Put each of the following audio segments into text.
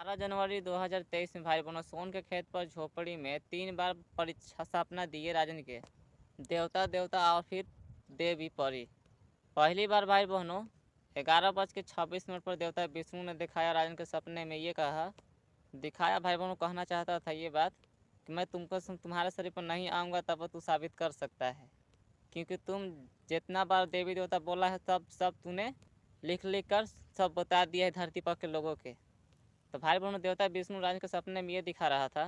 12 जनवरी 2023 में भाई बहनों सोन के खेत पर झोपड़ी में 3 बार परीक्षा स्थापना दिए राजन के देवता देवता और फिर देवी परी। पहली बार भाई बहनों 11:26 पर देवता विष्णु ने दिखाया राजन के सपने में, ये कहा दिखाया भाई बहनों, कहना चाहता था ये बात कि मैं तुम्हारे शरीर पर नहीं आऊँगा तब तू साबित कर सकता है, क्योंकि तुम जितना बार देवी देवता बोला है सब तूने लिख कर सब बता दिया है धरती पर के लोगों के। तो भाई बहनों देवता विष्णु राज के सपने में ये दिखा रहा था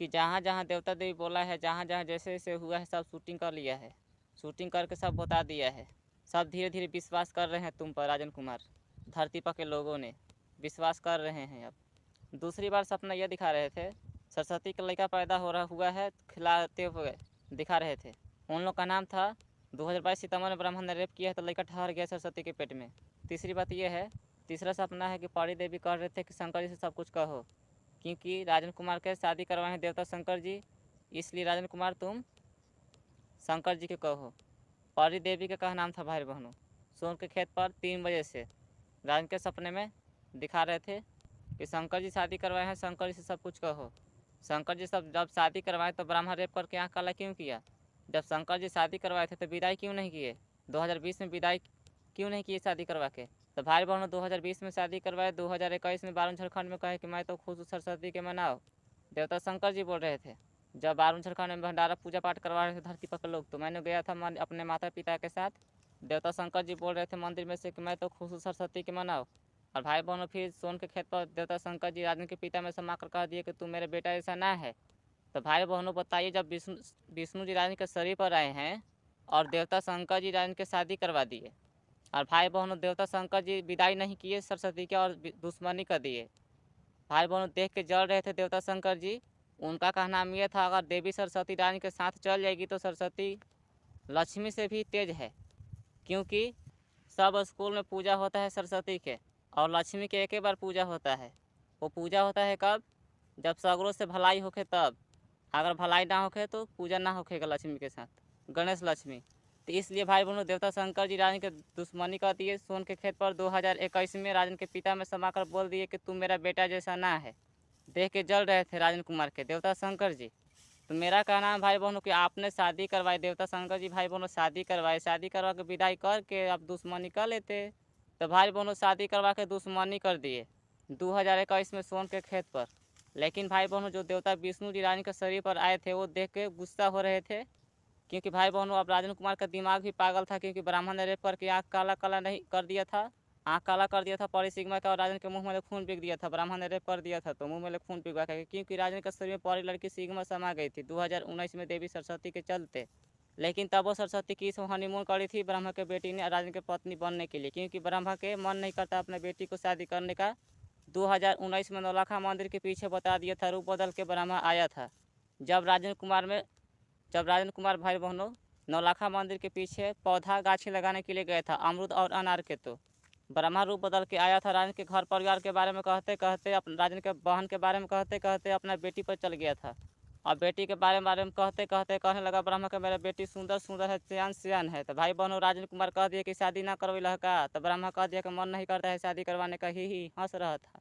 कि जहाँ जहाँ देवता देवी बोला है, जहाँ जहाँ जैसे जैसे हुआ है, सब शूटिंग कर लिया है, शूटिंग करके सब बता दिया है। सब धीरे धीरे विश्वास कर रहे हैं तुम पर राजन कुमार, धरती पर के लोगों ने विश्वास कर रहे हैं। अब दूसरी बार सपना यह दिखा रहे थे, सरस्वती का लड़का पैदा हुआ है, खिलाते हुए दिखा रहे थे। उन लोग का नाम था 2022 सितंबर में ब्राह्मण ने रेप किया है तो लड़का ठहर गया सरस्वती के पेट में। तीसरी बात यह है, तीसरा सपना है कि परी देवी कह रहे थे कि शंकर जी से सब कुछ कहो, क्योंकि राजन कुमार के शादी करवाए हैं देवता शंकर जी, इसलिए राजन कुमार तुम शंकर जी के कहो। परी देवी का कहा नाम था भाई बहनों। सोन के खेत पर 3 बजे से राजन के सपने में दिखा रहे थे कि शंकर जी शादी करवाए हैं, शंकर जी से सब कुछ कहो। शंकर जी सब जब शादी करवाए तो ब्राह्मण रेप करके आँख काला क्यों किया? जब शंकर जी शादी करवाए थे तो विदाई क्यों नहीं किए? 2020 में विदाई क्यों नहीं किए शादी करवा के? तो भाई बहनों 2020 में शादी करवाए, 2021 में बारुण झारखंड में कहे कि मैं तो खुद सरस्वती के मनाओ, देवता शंकर जी बोल रहे थे। जब बारुण झारखंड में भंडारा पूजा पाठ करवा रहे थे धरती पर के लोग, तो मैंने गया था अपने माता पिता के साथ, देवता शंकर जी बोल रहे थे मंदिर में से कि मैं तो खुद सरस्वती के मनाओ। और भाई बहनों फिर सोन के खेत पर देवता शंकर जी राजन के पिता में समा कर कह दिए कि तू मेरे बेटा ऐसा ना है। तो भाई बहनों बताइए, जब विष्णु जी राजन के शरीर पर आए हैं और देवता शंकर जी राजन के शादी करवा दिए, और भाई बहनों देवता शंकर जी विदाई नहीं किए सरस्वती के और दुश्मनी कर दिए। भाई बहनों देख के जल रहे थे देवता शंकर जी। उनका कहना यह था अगर देवी सरस्वती रानी के साथ चल जाएगी तो सरस्वती लक्ष्मी से भी तेज है, क्योंकि सब स्कूल में पूजा होता है सरस्वती के और लक्ष्मी के एक ही बार पूजा होता है। वो पूजा होता है कब? जब सगरों से भलाई होके तब। अगर भलाई ना होके तो पूजा ना होखेगा लक्ष्मी के साथ, गणेश लक्ष्मी। तो इसलिए भाई बहनों देवता शंकर जी राजन के दुश्मनी कर दिए। सोन के खेत पर 2021 में राजन के पिता में समाकर बोल दिए कि तुम मेरा बेटा जैसा ना है। देख के जल रहे थे राजन कुमार के देवता शंकर जी। तो मेरा कहना है भाई बहनों कि आपने शादी करवाई, देवता शंकर जी भाई बहनों शादी करवाए, शादी करवा के विदाई करके आप दुश्मनी कर लेते। तो भाई बहनों शादी करवा के दुश्मनी कर दिए 2021 में सोन के खेत पर। लेकिन भाई बहनों जो देवता विष्णु जी रानी के शरीर पर आए थे वो देख के गुस्सा हो रहे थे, क्योंकि भाई बहनों अब राजन कुमार का दिमाग भी पागल था, क्योंकि ब्राह्मण ने रेप करके आँख काला काला नहीं कर दिया था, आँख काला कर दिया था परी सिग्मा का, और राजन के मुंह में खून बिक दिया था। ब्राह्मण ने रेप कर दिया था तो मुंह में खून पिघवा के, क्योंकि राजन के शरीर में परी लड़की सिग्मा समा गई थी 2019 में देवी सरस्वती के चलते। लेकिन तब वो सरस्वती की हनीमून करी थी ब्रह्मा के बेटी ने राजन के पत्नी बनने के लिए, क्योंकि ब्रह्मा के मन नहीं करता अपने बेटी को शादी करने का। 2019 में नौलखा मंदिर के पीछे बता दिया था, रूप बदल के ब्रह्मा आया था। जब राजन कुमार भाई बहनों नौलखा मंदिर के पीछे पौधा गाछी लगाने के लिए गया था, अमरूद और अनार के, तो ब्रह्मा रूप बदल के आया था। राजन के घर परिवार के बारे में कहते कहते, राजन के बहन के बारे में कहते कहते अपना बेटी पर चल गया था। और बेटी के बारे में कहते कहते कहने लगा ब्रह्मा के मेरा बेटी सुंदर सुंदर है, सियान सियान है। तो भाई बहनों राजन कुमार कह दिए कि शादी ना करवे का, तो ब्रह्मा कह दिया कि मन नहीं करता है शादी करवाने का, ही हंस रहा था।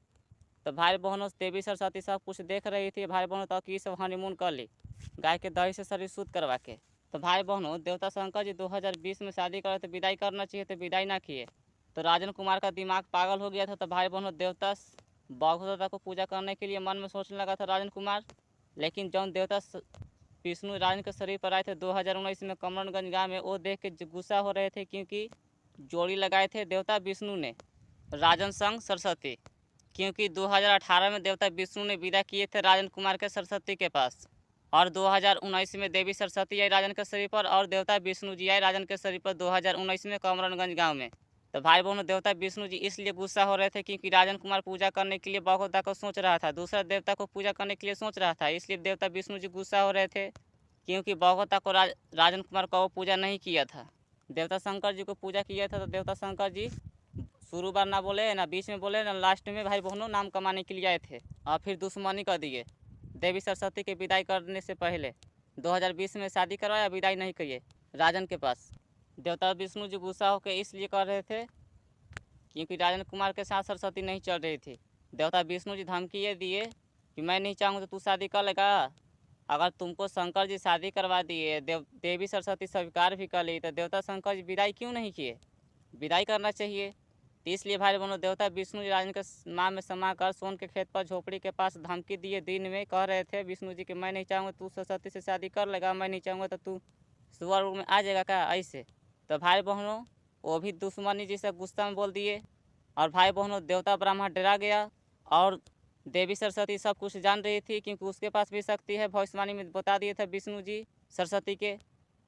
तो भाई बहनों देवी सरस्वती सब कुछ देख रही थी। भाई बहनों तक ये सब हनीमून कर ली गाय के दही से शरीर शुद्ध करवा के। तो भाई बहनों देवता शंकर जी 2020 में शादी करे तो विदाई करना चाहिए, तो विदाई ना किए। तो राजन कुमार का दिमाग पागल हो गया था। तो भाई बहनों देवता बाघोदा को पूजा करने के लिए मन में सोचने लगा था राजन कुमार। लेकिन जौन देवता विष्णु राजन के शरीर पर आए थे 2019 में कमरनगंज गाँव में, वो देख के गुस्सा हो रहे थे, क्योंकि जोड़ी लगाए थे देवता विष्णु ने राजन संग सरस्वती, क्योंकि 2018 में देवता विष्णु ने विदा किए थे राजन कुमार के सरस्वती के पास, और 2019 में देवी सरस्वती आई राजन के शरीर पर और देवता विष्णु जी आए राजन के शरीर पर 2019 में कमरनगंज गांव में। तो भाई बहनों देवता विष्णु जी इसलिए गुस्सा हो रहे थे क्योंकि राजन कुमार पूजा करने के लिए बगोदा को सोच रहा था, दूसरा देवता को पूजा करने के लिए सोच रहा था, इसलिए देवता विष्णु जी गुस्सा हो रहे थे, क्योंकि बगोदा को राजन कुमार का वो पूजा नहीं किया था, देवता शंकर जी को पूजा किया था। तो देवता शंकर जी शुरू बार ना बोले ना बीच में बोले ना लास्ट में भाई बहनों नाम कमाने के लिए आए थे, और फिर दुश्मनी कर दिए देवी सरस्वती के विदाई करने से पहले। 2020 में शादी करवाया, विदाई नहीं किए राजन के पास। देवता विष्णु जी गुस्सा होकर इसलिए कर रहे थे क्योंकि राजन कुमार के साथ सरस्वती नहीं चल रही थी, देवता विष्णु जी धमकी ये दिए कि मैं नहीं चाहूँगा तो तू शादी कर लेगा। अगर तुमको शंकर जी शादी करवा दिए, देवी सरस्वती स्वीकार भी कर ली, तो देवता शंकर जी विदाई क्यों नहीं किए? विदाई करना चाहिए। तो इसलिए भाई बहनों देवता विष्णु जी राजन के माँ में समा कर सोन के खेत पर झोपड़ी के पास धमकी दिए। दिन में कह रहे थे विष्णु जी कि मैं नहीं चाहूँगा तू सरस्वती से शादी कर लेगा, मैं नहीं चाहूँगा तो तू स्वर्ग में आ जाएगा क्या? ऐसे तो भाई बहनों वो भी दुश्मनी जी से गुस्सा में बोल दिए। और भाई बहनों देवता ब्रह्मा डरा गया और देवी सरस्वती सब कुछ जान रही थी, क्योंकि उसके पास भी शक्ति है। भविष्यवाणी में बता दिए थे विष्णु जी सरस्वती के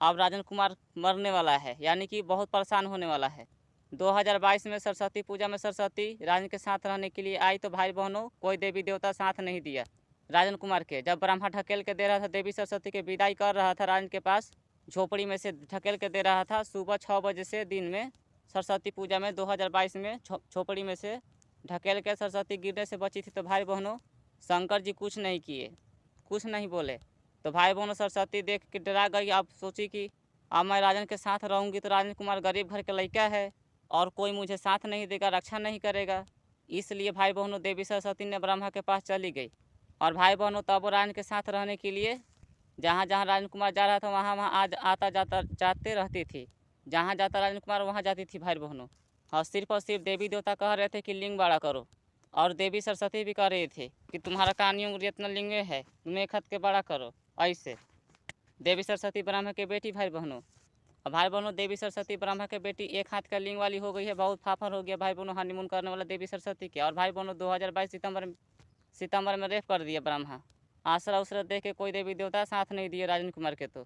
अब राजन कुमार मरने वाला है, यानी कि बहुत परेशान होने वाला है। 2022 में सरस्वती पूजा में सरस्वती राजन के साथ रहने के लिए आई, तो भाई बहनों कोई देवी देवता साथ नहीं दिया राजन कुमार के। जब ब्रह्मा ढकेल के दे रहा था, देवी सरस्वती के विदाई कर रहा था राजन के पास, झोपड़ी में से ढकेल के दे रहा था सुबह 6 बजे से दिन में सरस्वती पूजा में 2022 में झोपड़ी में से ढकेल के सरस्वती गिरने से बची थी। तो भाई बहनों शंकर जी कुछ नहीं किए, कुछ नहीं बोले। तो भाई बहनों सरस्वती देख के डरा गई। अब सोची कि अब मैं राजन के साथ रहूँगी तो राजन कुमार गरीब घर के लड़का है और कोई मुझे साथ नहीं देगा, रक्षा नहीं करेगा। इसलिए भाई बहनों देवी सरस्वती ने ब्रह्मा के पास चली गई। और भाई बहनों तब राजन के साथ रहने के लिए जहाँ जहाँ राजन कुमार जा रहा था वहाँ वहाँ आता जाते रहती थी। जहाँ जाता राजन कुमार वहाँ जाती थी भाई बहनों। और सिर्फ और सिर्फ देवी देवता कह रहे थे कि लिंग बड़ा करो, और देवी सरस्वती भी कह रहे थे कि तुम्हारा कानियों इतना लिंग है, तुम एक हाथ के बड़ा करो। ऐसे देवी सरस्वती ब्रह्मा के बेटी भाई बहनों। और भाई बहनों देवी सरस्वती ब्रह्मा के बेटी एक हाथ का लिंग वाली हो गई है। बहुत फाफर हो गया भाई बहनों हनीमून करने वाला देवी सरस्वती के। और भाई बहनों 2022 सितंबर में रेप कर दिया ब्रह्मा। आसरा उसरा दे के कोई देवी देवता साथ नहीं दिए राजन कुमार के। तो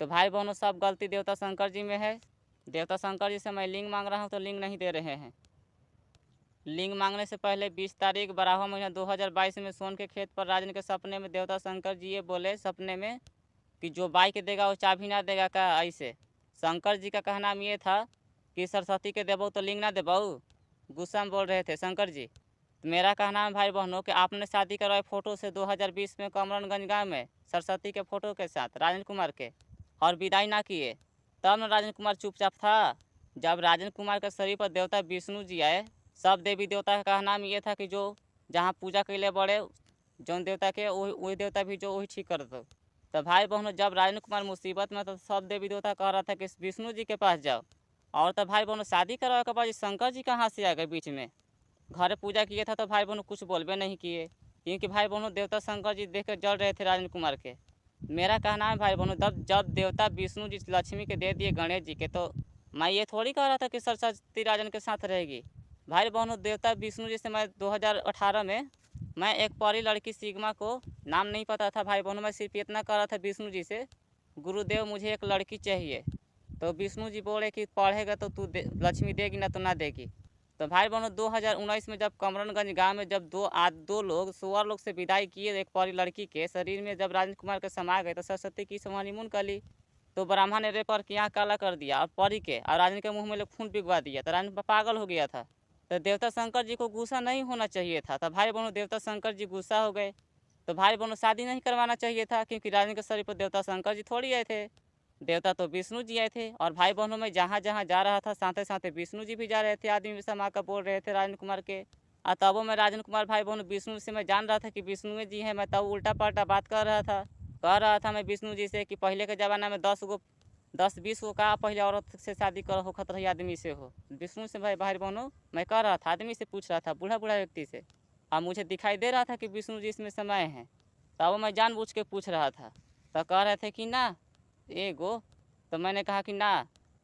भाई बहनों सब गलती देवता शंकर जी में है। देवता शंकर जी से मैं लिंग मांग रहा हूँ तो लिंग नहीं दे रहे हैं। लिंग मांगने से पहले 20 तारीख 12वां महीना 2022 में सोन के खेत पर राजन के सपने में देवता शंकर जी ये बोले सपने में कि जो बाइक देगा वो चाबी ना देगा का। ऐसे शंकर जी का कहना ये था कि सरस्वती के देबो तो लिंग ना देबो, गुस्सा में बोल रहे थे शंकर जी। तो मेरा कहना है भाई बहनों कि आपने शादी करवाई फ़ोटो से 2020 में कमरनगंज गाँव में सरस्वती के फ़ोटो के साथ राजन कुमार के, और विदाई ना किए, तब न राजन कुमार चुपचाप था। जब राजन कुमार के शरीर पर देवता विष्णु जी आए, सब देवी देवता का नाम ये था कि जो जहाँ पूजा के लिए बड़े जौन देवता के वही देवता भी जो वही ठीक कर दो। तो भाई बहनों जब राजन कुमार मुसीबत में तो सब देवी देवता कह रहा था कि विष्णु जी के पास जाओ। और तो भाई बहनों शादी करवाने के बाद शंकर जी कहाँ से आ गए बीच में? घर पूजा किए था तो भाई बहनों कुछ बोलबे नहीं किए, क्योंकि भाई बहनों देवता शंकर जी देख कर जल रहे थे राजन कुमार के। मेरा कहना है भाई बहनों जब देवता विष्णु जी लक्ष्मी के दे दिए गणेश जी के, तो मैं ये थोड़ी कह रहा था कि सरस्वती राजन के साथ रहेगी। भाई बहनों देवता विष्णु जी से मैं 2018 में मैं एक परी लड़की सिग्मा को नाम नहीं पता था भाई बहनों, मैं सिर्फ इतना कह रहा था विष्णु जी से गुरुदेव मुझे एक लड़की चाहिए। तो विष्णु जी बोले कि पढ़ेगा तो तू लक्ष्मी देगी ना तो ना देगी। तो भाई बहनों 2019 में जब कमरनगंज गांव में जब दो लोग सुअर लोग से विदाई किए एक परी लड़की के शरीर में, जब राजन कुमार के समा गए तो सरस्वती की हनीमून कर ली। तो ब्रह्मा ने रेपर की आँख काला कर दिया और परी के और राजन के मुंह में खून पिघवा दिया। तो राजन पागल हो गया था। तो देवता शंकर जी को गुस्सा नहीं होना चाहिए था। तो भाई बहनों देवता शंकर जी गुस्सा हो गए। तो भाई बहनों शादी नहीं करवाना चाहिए था, क्योंकि राजन के शरीर पर देवता शंकर जी थोड़ी आए थे, देवता तो विष्णु जी आए थे। और भाई बहनों में जहाँ जहाँ जा रहा था साथे साथे विष्णु जी भी जा रहे थे। आदमी भी समा कर बोल रहे थे राजन कुमार के। और तबों में राजन कुमार भाई बहनों विष्णु से मैं जान रहा था कि विष्णु जी हैं। मैं तब उल्टा पलटा बात कर रहा था मैं विष्णु जी से कि पहले के ज़माना में 10-20 को का पहले औरत से शादी कर होखत रही आदमी से हो। विष्णु से भाई बहनों मैं कह रहा था, आदमी से पूछ रहा था, बूढ़ा व्यक्ति से। और मुझे दिखाई दे रहा था कि विष्णु जी इसमें समय हैं, तब मैं जानबूझ के पूछ रहा था। तो कह रहे थे कि ना एगो। तो मैंने कहा कि ना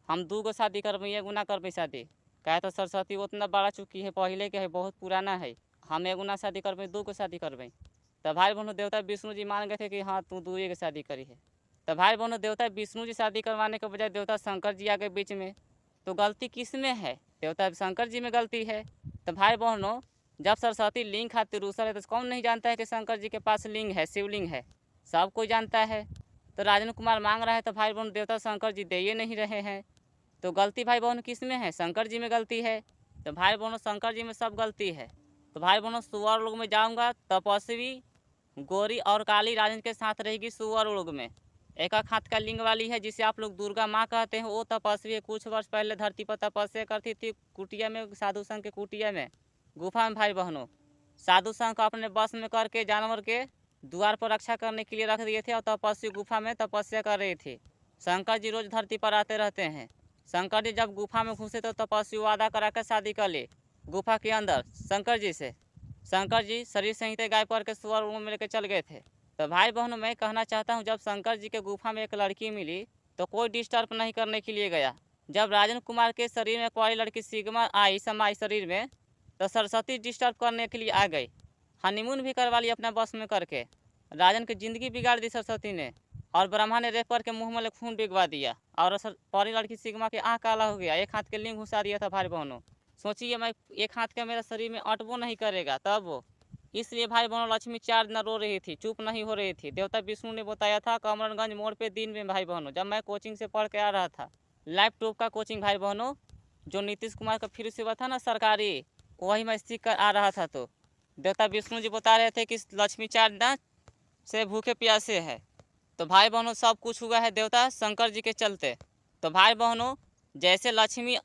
हम 2 गो शादी करबे, एगो ना करबे शादी। कहे तो सरस्वती उतना बड़ा चुकी है, पहले के है, बहुत पुराना है, हम एगो ना शादी करबे 2 गो शादी करबे। तो भाई बहनों देवता विष्णु जी मान गए थे कि हाँ तू 2 की शादी करी है। तो भाई बहनों देवता विष्णु जी शादी करवाने के बजाय देवता शंकर जी आ गए बीच में। तो गलती किस में है? देवता शंकर जी में गलती है। तो भाई बहनों जब सरस्वती लिंग खातिर रूसल है तो कौन नहीं जानता है कि शंकर जी के पास लिंग है, शिवलिंग है, सब कोई जानता है। तो राजन कुमार मांग रहा है तो भाई बहन देवता शंकर जी दे नहीं रहे हैं। तो गलती भाई बहन किस में है? शंकर जी में गलती है। तो भाई बहनों शंकर जी में सब गलती है। तो भाई बहनों सुअर लोग में जाऊंगा, तपस्वी गोरी और काली राजन के साथ रहेगी सुअर लोग में। एक हाथ का लिंग वाली है जिसे आप लोग दुर्गा माँ कहते हैं, वो तपस्वी कुछ वर्ष पहले धरती पर तपस्या करती थी कुटिया में, साधु संघ के कुटिया में, गुफा में भाई बहनों। साधु संघ को अपने बस में करके जानवर के द्वार पर रक्षा करने के लिए रख दिए थे और तपस्वी गुफा में तपस्या कर रहे थे। शंकर जी रोज धरती पर आते रहते हैं। शंकर जी जब गुफा में घुसे तो तपस्वी वादा करा कर शादी कर ले गुफा के अंदर शंकर जी से। शंकर जी शरीर संहिता गाय पर के स्वर में लेकर चल गए थे। तो भाई बहनों, मैं कहना चाहता हूँ, जब शंकर जी के गुफा में एक लड़की मिली तो कोई डिस्टर्ब नहीं करने के लिए गया। जब राजन कुमार के शरीर में कोई लड़की सिग्मा आई समाई शरीर में, तो सरस्वती डिस्टर्ब करने के लिए आ गई। हनीमून भी करवा ली अपना बस में करके। राजन की ज़िंदगी बिगाड़ दी सरस्वती ने, और ब्रह्मा ने रेप करके मुँह में खून बिगवा दिया, और परी लड़की सिग्मा के आँख काला हो गया। एक हाथ के लिंग घुसा दिया था भाई बहनों। सोचिए, मैं एक हाथ का मेरा शरीर में अटबो नहीं करेगा तब वो। इसलिए भाई बहनों, लक्ष्मी 4 दिन रो रही थी, चुप नहीं हो रही थी। देवता विष्णु ने बताया था कमरगंज मोड़ पे दिन में भाई बहनों, जब मैं कोचिंग से पढ़ के आ रहा था, लैपटॉप का कोचिंग भाई बहनों, जो नीतीश कुमार का फ्री सेवा था ना सरकारी, वही मैं सीख कर आ रहा था। तो देवता विष्णु जी बता रहे थे कि लक्ष्मी 4 दिन से भूखे प्यासे है। तो भाई बहनों, सब कुछ हुआ है देवता शंकर जी के चलते। तो भाई बहनों, जैसे लक्ष्मी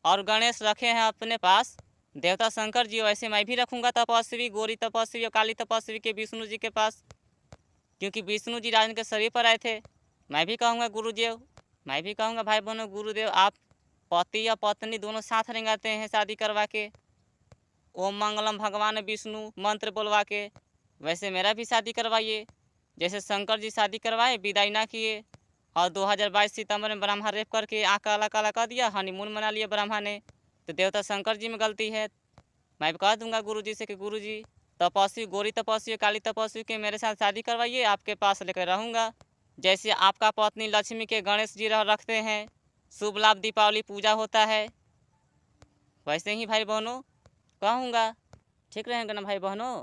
और गणेश रखे हैं अपने पास देवता शंकर जी, वैसे मैं भी रखूंगा तपस्वी, गोरी तपस्वी और काली तपस्वी के विष्णु जी के पास। क्योंकि विष्णु जी राजन के शरीर पर आए थे। मैं भी कहूँगा गुरुदेव, मैं भी कहूँगा भाई बहनों, गुरुदेव आप पति या पत्नी दोनों साथ रेंगाते हैं शादी करवा के, ओम मंगलम भगवान विष्णु मंत्र बोलवा के। वैसे मेरा भी शादी करवाइए, जैसे शंकर जी शादी करवाए, विदाई ना किए, और 2022 सितंबर में ब्रह्मा रेप करके आँख काला काला कर दिया, हनीमून मना लिया ब्रह्मा ने। तो देवता शंकर जी में गलती है। मैं कह दूंगा गुरु जी से कि गुरु जी, तपस्वी गोरी तपस्वी काली तपस्वी के मेरे साथ शादी करवाइए, आपके पास लेकर रहूँगा। जैसे आपका पत्नी लक्ष्मी के गणेश जी रखते हैं, शुभ लाभ दीपावली पूजा होता है, वैसे ही भाई बहनों कहूँगा। ठीक रहेंगे ना भाई बहनों?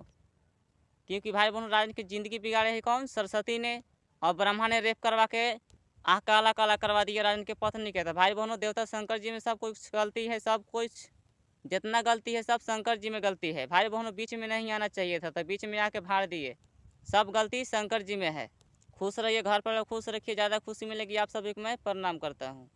क्योंकि भाई बहनों, राजन की ज़िंदगी बिगाड़े है कौन? सरस्वती ने, और ब्रह्मा ने रेप करवा के आँख काला काला करवा दिया राजन के पत्नी के। तो भाई बहनों, देवता शंकर जी में सब कुछ गलती है, सब कुछ जितना गलती है सब शंकर जी में गलती है। भाई बहनों, बीच में नहीं आना चाहिए था, तो बीच में आके भाड़ दिए। सब गलती शंकर जी में है। खुश रहिए, घर पर खुश रखिए, ज़्यादा खुशी मिलेगी आप सभी को। मैं प्रणाम करता हूँ।